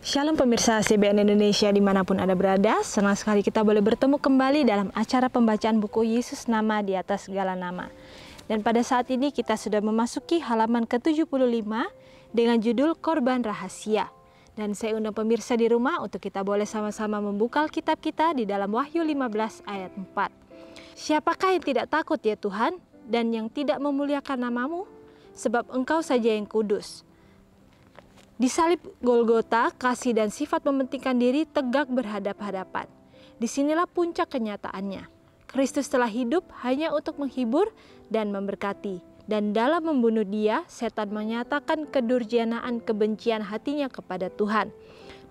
Shalom pemirsa CBN Indonesia dimanapun Anda berada, senang sekali kita boleh bertemu kembali dalam acara pembacaan buku Yesus Nama di Atas Segala Nama. Dan pada saat ini kita sudah memasuki halaman ke-75 dengan judul Korban Rahasia. Dan saya undang pemirsa di rumah untuk kita boleh sama-sama membuka Alkitab kita di dalam Wahyu 15 ayat 4. Siapakah yang tidak takut ya Tuhan dan yang tidak memuliakan namamu? Sebab Engkau saja yang kudus. Di salib Golgota, kasih dan sifat mementingkan diri tegak berhadap-hadapan. Disinilah puncak kenyataannya. Kristus telah hidup hanya untuk menghibur dan memberkati. Dan dalam membunuh Dia, setan menyatakan kedurjanaan kebencian hatinya kepada Tuhan.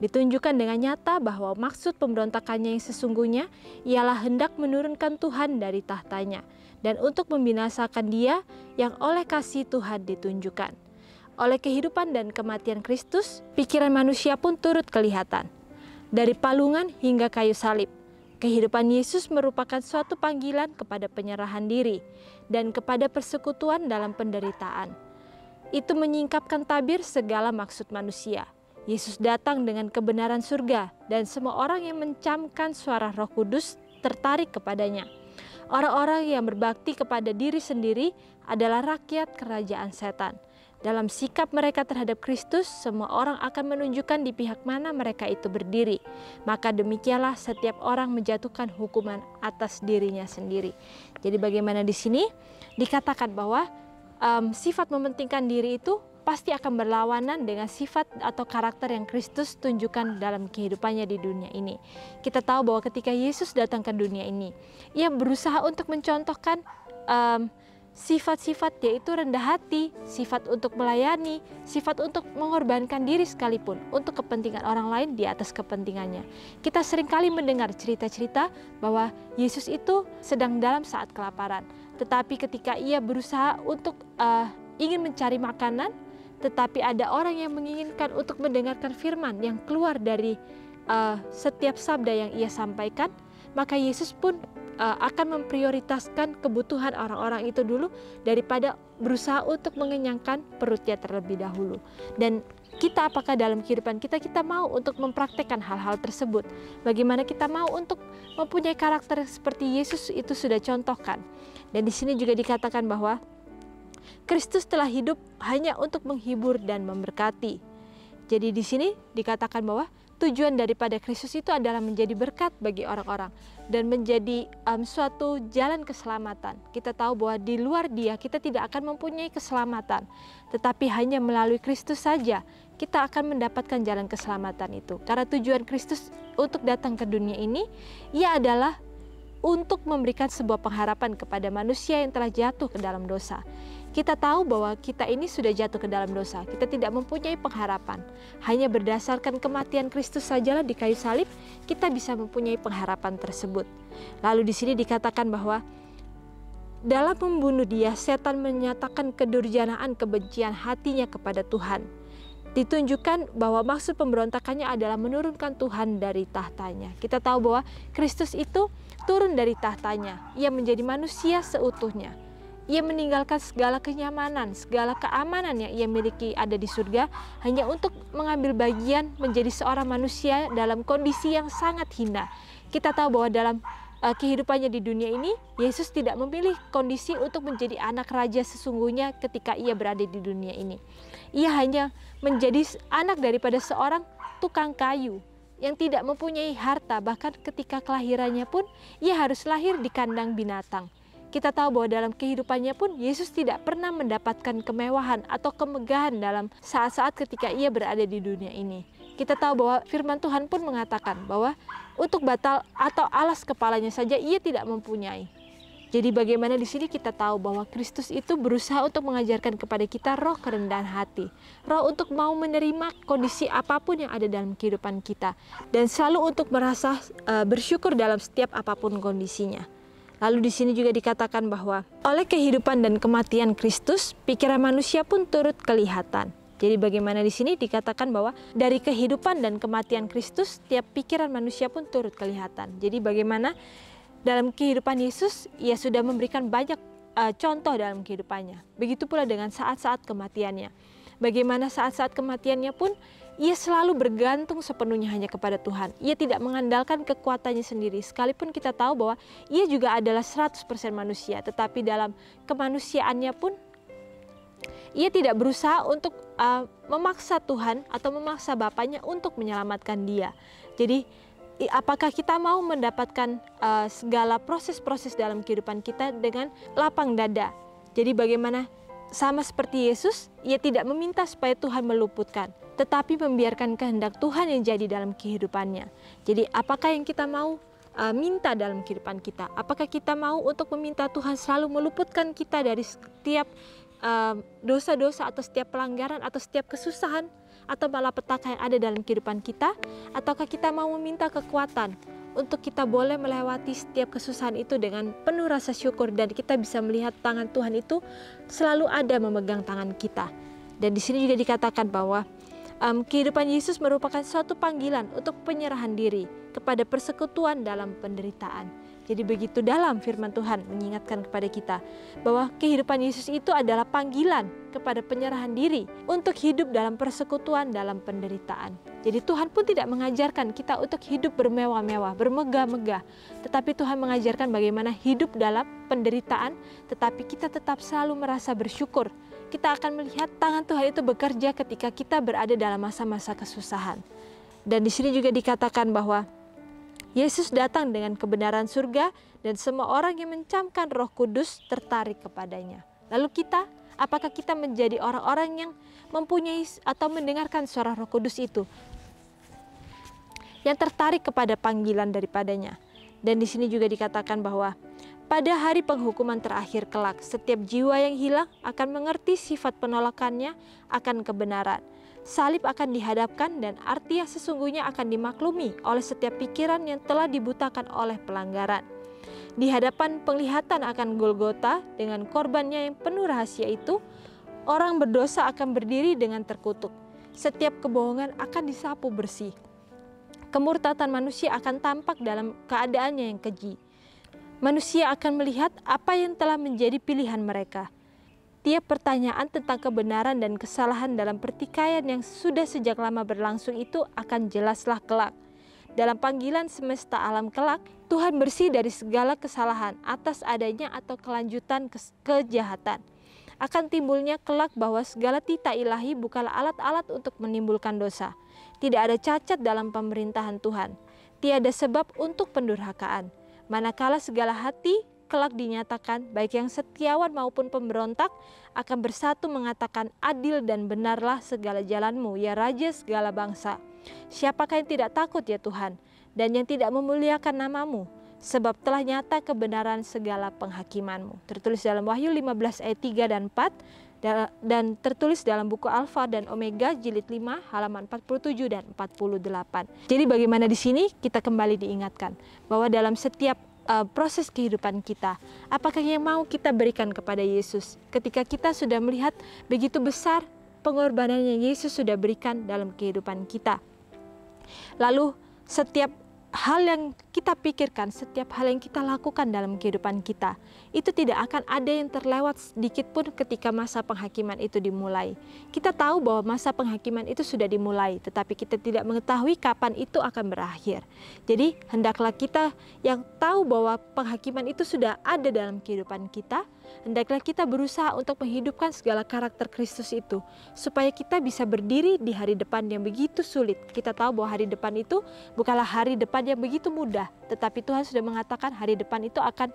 Ditunjukkan dengan nyata bahwa maksud pemberontakannya yang sesungguhnya ialah hendak menurunkan Tuhan dari tahtanya dan untuk membinasakan Dia yang oleh kasih Tuhan ditunjukkan. Oleh kehidupan dan kematian Kristus, pikiran manusia pun turut kelihatan. Dari palungan hingga kayu salib, kehidupan Yesus merupakan suatu panggilan kepada penyerahan diri dan kepada persekutuan dalam penderitaan. Itu menyingkapkan tabir segala maksud manusia. Yesus datang dengan kebenaran surga dan semua orang yang mencamkan suara Roh Kudus tertarik kepadanya. Orang-orang yang berbakti kepada diri sendiri adalah rakyat kerajaan setan. Dalam sikap mereka terhadap Kristus, semua orang akan menunjukkan di pihak mana mereka itu berdiri. Maka demikianlah setiap orang menjatuhkan hukuman atas dirinya sendiri. Jadi bagaimana di sini dikatakan bahwa sifat mementingkan diri itu pasti akan berlawanan dengan sifat atau karakter yang Kristus tunjukkan dalam kehidupannya di dunia ini. Kita tahu bahwa ketika Yesus datang ke dunia ini, Ia berusaha untuk mencontohkan sifat-sifat yaitu rendah hati, sifat untuk melayani, sifat untuk mengorbankan diri sekalipun untuk kepentingan orang lain di atas kepentingannya. Kita seringkali mendengar cerita-cerita bahwa Yesus itu sedang dalam saat kelaparan. Tetapi ketika Ia berusaha untuk ingin mencari makanan, tetapi ada orang yang menginginkan untuk mendengarkan firman yang keluar dari setiap sabda yang Ia sampaikan, maka Yesus pun akan memprioritaskan kebutuhan orang-orang itu dulu daripada berusaha untuk mengenyangkan perutnya terlebih dahulu. Dan kita apakah dalam kehidupan kita mau untuk mempraktekkan hal-hal tersebut? Bagaimana kita mau untuk mempunyai karakter seperti Yesus itu sudah contohkan. Dan di sini juga dikatakan bahwa Kristus telah hidup hanya untuk menghibur dan memberkati. Jadi di sini dikatakan bahwa tujuan daripada Kristus itu adalah menjadi berkat bagi orang-orang dan menjadi suatu jalan keselamatan. Kita tahu bahwa di luar Dia kita tidak akan mempunyai keselamatan, tetapi hanya melalui Kristus saja kita akan mendapatkan jalan keselamatan itu. Karena tujuan Kristus untuk datang ke dunia ini, Ia adalah untuk memberikan sebuah pengharapan kepada manusia yang telah jatuh ke dalam dosa. Kita tahu bahwa kita ini sudah jatuh ke dalam dosa. Kita tidak mempunyai pengharapan. Hanya berdasarkan kematian Kristus sajalah di kayu salib, kita bisa mempunyai pengharapan tersebut. Lalu di sini dikatakan bahwa dalam membunuh Dia, setan menyatakan kedurjanaan kebencian hatinya kepada Tuhan. Ditunjukkan bahwa maksud pemberontakannya adalah menurunkan Tuhan dari tahtanya. Kita tahu bahwa Kristus itu turun dari tahtanya. Ia menjadi manusia seutuhnya. Ia meninggalkan segala kenyamanan, segala keamanan yang Ia miliki ada di surga hanya untuk mengambil bagian menjadi seorang manusia dalam kondisi yang sangat hina. Kita tahu bahwa dalam kehidupannya di dunia ini, Yesus tidak memilih kondisi untuk menjadi anak raja sesungguhnya ketika Ia berada di dunia ini. Ia hanya menjadi anak daripada seorang tukang kayu yang tidak mempunyai harta, bahkan ketika kelahirannya pun Ia harus lahir di kandang binatang. Kita tahu bahwa dalam kehidupannya pun Yesus tidak pernah mendapatkan kemewahan atau kemegahan dalam saat-saat ketika Ia berada di dunia ini. Kita tahu bahwa firman Tuhan pun mengatakan bahwa untuk batal atau alas kepalanya saja Ia tidak mempunyai. Jadi bagaimana di sini kita tahu bahwa Kristus itu berusaha untuk mengajarkan kepada kita roh kerendahan hati. Roh untuk mau menerima kondisi apapun yang ada dalam kehidupan kita. Dan selalu untuk merasa bersyukur dalam setiap apapun kondisinya. Lalu di sini juga dikatakan bahwa oleh kehidupan dan kematian Kristus, pikiran manusia pun turut kelihatan. Jadi bagaimana di sini dikatakan bahwa dari kehidupan dan kematian Kristus, tiap pikiran manusia pun turut kelihatan. Jadi bagaimana dalam kehidupan Yesus, Ia sudah memberikan banyak contoh dalam kehidupannya. Begitu pula dengan saat-saat kematiannya. Bagaimana saat-saat kematiannya pun Ia selalu bergantung sepenuhnya hanya kepada Tuhan. Ia tidak mengandalkan kekuatannya sendiri. Sekalipun kita tahu bahwa ia juga adalah 100% manusia. Tetapi dalam kemanusiaannya pun ia tidak berusaha untuk memaksa Tuhan atau memaksa Bapaknya untuk menyelamatkan dia. Jadi apakah kita mau mendapatkan segala proses-proses dalam kehidupan kita dengan lapang dada? Jadi bagaimana? Sama seperti Yesus, ia tidak meminta supaya Tuhan meluputkan, tetapi membiarkan kehendak Tuhan yang jadi dalam kehidupannya. Jadi apakah yang kita mau minta dalam kehidupan kita? Apakah kita mau untuk meminta Tuhan selalu meluputkan kita dari setiap dosa-dosa atau setiap pelanggaran atau setiap kesusahan atau malapetaka yang ada dalam kehidupan kita? Ataukah kita mau meminta kekuatan untuk kita boleh melewati setiap kesusahan itu dengan penuh rasa syukur, dan kita bisa melihat tangan Tuhan itu selalu ada memegang tangan kita. Dan di sini juga dikatakan bahwa kehidupan Yesus merupakan suatu panggilan untuk penyerahan diri kepada persekutuan dalam penderitaan. Jadi begitu dalam firman Tuhan mengingatkan kepada kita bahwa kehidupan Yesus itu adalah panggilan kepada penyerahan diri untuk hidup dalam persekutuan dalam penderitaan. Jadi Tuhan pun tidak mengajarkan kita untuk hidup bermewah-mewah, bermegah-megah. Tetapi Tuhan mengajarkan bagaimana hidup dalam penderitaan, tetapi kita tetap selalu merasa bersyukur. Kita akan melihat tangan Tuhan itu bekerja ketika kita berada dalam masa-masa kesusahan. Dan di sini juga dikatakan bahwa Yesus datang dengan kebenaran surga dan semua orang yang mencamkan Roh Kudus tertarik kepadanya. Lalu kita, apakah kita menjadi orang-orang yang mempunyai atau mendengarkan suara Roh Kudus itu, yang tertarik kepada panggilan daripadanya? Dan di sini juga dikatakan bahwa pada hari penghukuman terakhir kelak, setiap jiwa yang hilang akan mengerti sifat penolakannya akan kebenaran. Salib akan dihadapkan dan arti yang sesungguhnya akan dimaklumi oleh setiap pikiran yang telah dibutakan oleh pelanggaran. Di hadapan penglihatan akan Golgota dengan korbannya yang penuh rahasia itu, orang berdosa akan berdiri dengan terkutuk. Setiap kebohongan akan disapu bersih. Kemurtatan manusia akan tampak dalam keadaannya yang keji. Manusia akan melihat apa yang telah menjadi pilihan mereka. Tiap pertanyaan tentang kebenaran dan kesalahan dalam pertikaian yang sudah sejak lama berlangsung itu akan jelaslah kelak. Dalam panggilan semesta alam kelak, Tuhan bersih dari segala kesalahan atas adanya atau kelanjutan kejahatan. Akan timbulnya kelak bahwa segala titah ilahi bukanlah alat-alat untuk menimbulkan dosa. Tidak ada cacat dalam pemerintahan Tuhan. Tiada sebab untuk pendurhakaan. Manakala segala hati kelak dinyatakan, baik yang setiawan maupun pemberontak akan bersatu mengatakan, adil dan benarlah segala jalanmu, ya Raja segala bangsa. Siapakah yang tidak takut ya Tuhan, dan yang tidak memuliakan namamu, sebab telah nyata kebenaran segala penghakimanmu. Tertulis dalam Wahyu 15 ayat 3 dan 4, dan tertulis dalam buku Alfa dan Omega jilid 5 halaman 47 dan 48. Jadi bagaimana di sini kita kembali diingatkan bahwa dalam setiap proses kehidupan kita, apakah yang mau kita berikan kepada Yesus ketika kita sudah melihat begitu besar pengorbanan yang Yesus sudah berikan dalam kehidupan kita. Lalu setiap hal yang kita pikirkan, setiap hal yang kita lakukan dalam kehidupan kita, itu tidak akan ada yang terlewat sedikit pun ketika masa penghakiman itu dimulai. Kita tahu bahwa masa penghakiman itu sudah dimulai, tetapi kita tidak mengetahui kapan itu akan berakhir. Jadi hendaklah kita yang tahu bahwa penghakiman itu sudah ada dalam kehidupan kita, hendaklah kita berusaha untuk menghidupkan segala karakter Kristus itu, supaya kita bisa berdiri di hari depan yang begitu sulit. Kita tahu bahwa hari depan itu bukanlah hari depan yang begitu mudah, tetapi Tuhan sudah mengatakan hari depan itu akan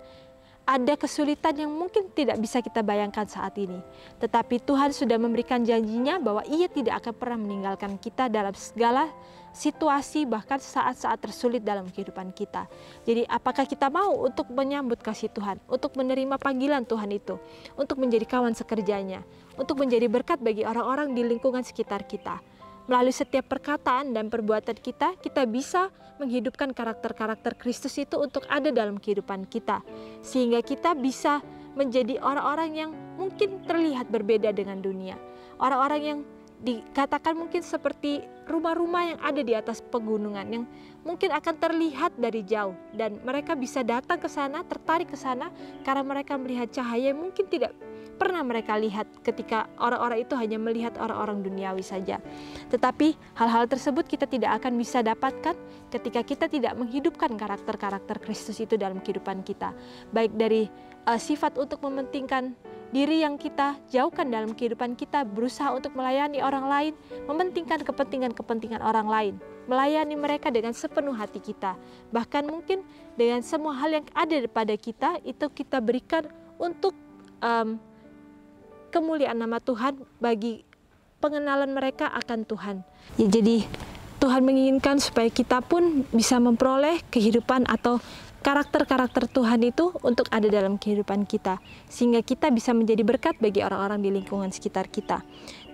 ada kesulitan yang mungkin tidak bisa kita bayangkan saat ini. Tetapi Tuhan sudah memberikan janjinya bahwa Ia tidak akan pernah meninggalkan kita dalam segala situasi, bahkan saat-saat tersulit dalam kehidupan kita. Jadi apakah kita mau untuk menyambut kasih Tuhan, untuk menerima panggilan Tuhan itu, untuk menjadi kawan sekerjanya, untuk menjadi berkat bagi orang-orang di lingkungan sekitar kita. Melalui setiap perkataan dan perbuatan kita, kita bisa menghidupkan karakter-karakter Kristus itu untuk ada dalam kehidupan kita. Sehingga kita bisa menjadi orang-orang yang mungkin terlihat berbeda dengan dunia. Orang-orang yang dikatakan mungkin seperti rumah-rumah yang ada di atas pegunungan, yang mungkin akan terlihat dari jauh. Dan mereka bisa datang ke sana, tertarik ke sana, karena mereka melihat cahaya yang mungkin tidak pernah mereka lihat ketika orang-orang itu hanya melihat orang-orang duniawi saja. Tetapi hal-hal tersebut kita tidak akan bisa dapatkan ketika kita tidak menghidupkan karakter-karakter Kristus itu dalam kehidupan kita. Baik dari sifat untuk mementingkan diri yang kita jauhkan dalam kehidupan kita, berusaha untuk melayani orang lain, mementingkan kepentingan orang lain, melayani mereka dengan sepenuh hati kita. Bahkan mungkin dengan semua hal yang ada pada kita, itu kita berikan untuk kemuliaan nama Tuhan, bagi pengenalan mereka akan Tuhan. Ya, jadi Tuhan menginginkan supaya kita pun bisa memperoleh kehidupan atau karakter-karakter Tuhan itu untuk ada dalam kehidupan kita, sehingga kita bisa menjadi berkat bagi orang-orang di lingkungan sekitar kita.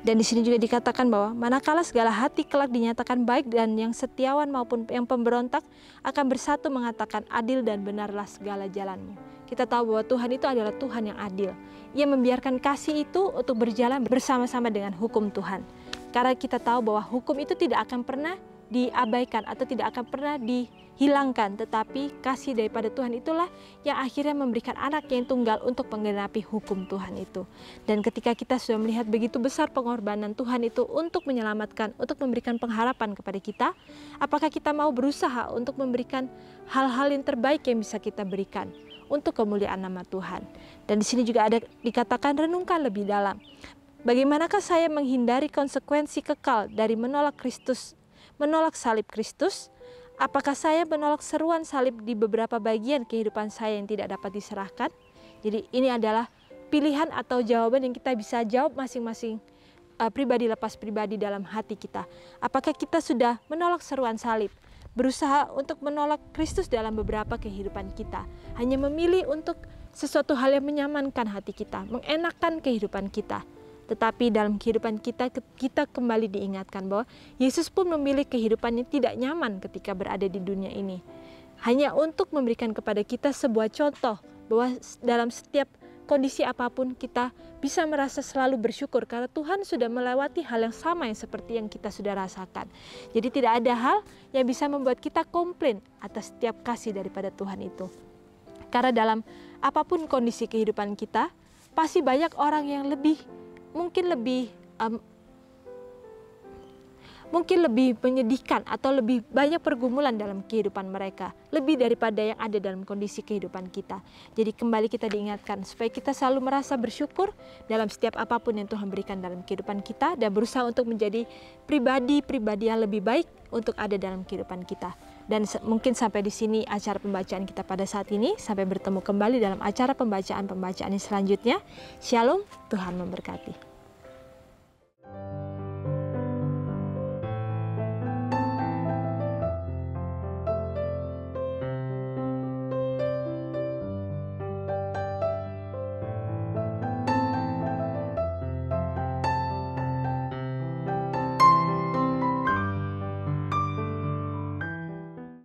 Dan di sini juga dikatakan bahwa manakala segala hati kelak dinyatakan baik, dan yang setiawan maupun yang pemberontak akan bersatu mengatakan adil dan benarlah segala jalanmu. Kita tahu bahwa Tuhan itu adalah Tuhan yang adil. Ia membiarkan kasih itu untuk berjalan bersama-sama dengan hukum Tuhan. Karena kita tahu bahwa hukum itu tidak akan pernah diabaikan atau tidak akan pernah dihilangkan, tetapi kasih daripada Tuhan itulah yang akhirnya memberikan anak yang tunggal untuk menggenapi hukum Tuhan itu. Dan ketika kita sudah melihat begitu besar pengorbanan Tuhan itu untuk menyelamatkan, untuk memberikan pengharapan kepada kita, apakah kita mau berusaha untuk memberikan hal-hal yang terbaik yang bisa kita berikan untuk kemuliaan nama Tuhan? Dan di sini juga ada dikatakan, renungkan lebih dalam. Bagaimanakah saya menghindari konsekuensi kekal dari menolak Kristus, menolak salib Kristus? Apakah saya menolak seruan salib di beberapa bagian kehidupan saya yang tidak dapat diserahkan? Jadi ini adalah pilihan atau jawaban yang kita bisa jawab masing-masing pribadi lepas pribadi dalam hati kita. Apakah kita sudah menolak seruan salib? Berusaha untuk menolak Kristus dalam beberapa kehidupan kita. Hanya memilih untuk sesuatu hal yang menyamankan hati kita, mengenakan kehidupan kita. Tetapi dalam kehidupan kita, kita kembali diingatkan bahwa Yesus pun memilih kehidupan yang tidak nyaman ketika berada di dunia ini. Hanya untuk memberikan kepada kita sebuah contoh bahwa dalam setiap kondisi apapun kita bisa merasa selalu bersyukur karena Tuhan sudah melewati hal yang sama yang seperti yang kita sudah rasakan. Jadi tidak ada hal yang bisa membuat kita komplain atas setiap kasih daripada Tuhan itu. Karena dalam apapun kondisi kehidupan kita, pasti banyak orang yang mungkin lebih menyedihkan atau lebih banyak pergumulan dalam kehidupan mereka, lebih daripada yang ada dalam kondisi kehidupan kita. Jadi kembali kita diingatkan supaya kita selalu merasa bersyukur dalam setiap apapun yang Tuhan berikan dalam kehidupan kita, dan berusaha untuk menjadi pribadi-pribadi yang lebih baik untuk ada dalam kehidupan kita. Dan mungkin sampai di sini acara pembacaan kita pada saat ini. Sampai bertemu kembali dalam acara pembacaan yang selanjutnya. Shalom, Tuhan memberkati.